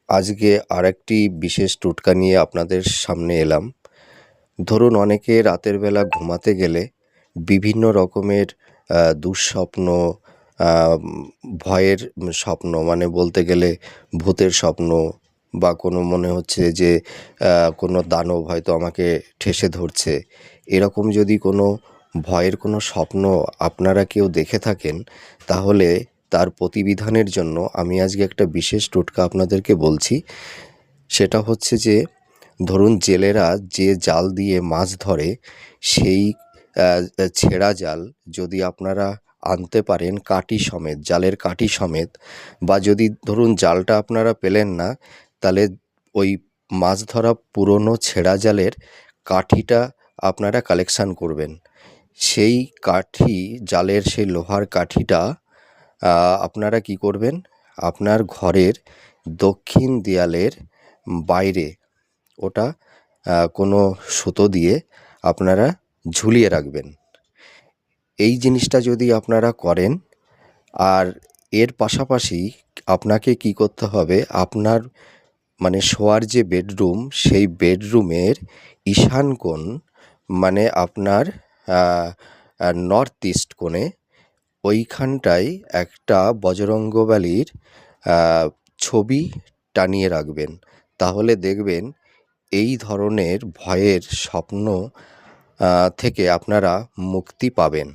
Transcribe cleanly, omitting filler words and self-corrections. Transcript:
আজকে আরেকটি বিশেষ টোটকা নিয়ে আপনাদের সামনে এলাম। ধরুন অনেকে রাতের বেলা ঘুমাতে গেলে বিভিন্ন রকমের দুঃস্বপ্ন, আম ভয়ের স্বপ্ন, মানে বলতে গেলে ভূতের স্বপ্ন, বা কোনো মনে হচ্ছে যে কোনো দানব হয়তো আমাকে ঠেসে ধরছে। এরকম যদি কোনো ভয়ের কোনো স্বপ্ন আপনারা কেউ দেখে থাকেন, তাহলে তার প্রতিবিধানের জন্য আমি আজকে একটা বিশেষ টোটকা আপনাদেরকে বলছি। সেটা হচ্ছে যে, ধরুন জেলেরা যে জাল দিয়ে মাছ ধরে, সেই ছেঁড়া জাল যদি আপনারা আনতে পারেন কাঠি সমেত, জালের কাঠি সমেত, বা যদি ধরুন জালটা আপনারা পেলেন না, তাহলে ওই মাছ ধরা পুরনো ছেঁড়া জালের কাঠিটা আপনারা কালেকশান করবেন। সেই কাঠি, জালের সেই লোহার কাঠিটা আপনারা কি করবেন, আপনার ঘরের দক্ষিণ দেয়ালের বাইরে ওটা কোনো সুতো দিয়ে আপনারা ঝুলিয়ে রাখবেন। এই জিনিসটা যদি আপনারা করেন, আর এর পাশাপাশি আপনাকে কি করতে হবে, আপনার মানে শোয়ার যে বেডরুম, সেই বেডরুমের ঈশান কোণ, মানে আপনার নর্থ ইস্ট কোণে, ওইখানটায় একটা বজরঙ্গবলীর ছবি টানিয়ে রাখবেন। তাহলে দেখবেন এই ধরনের ভয়ের স্বপ্ন থেকে আপনারা মুক্তি পাবেন।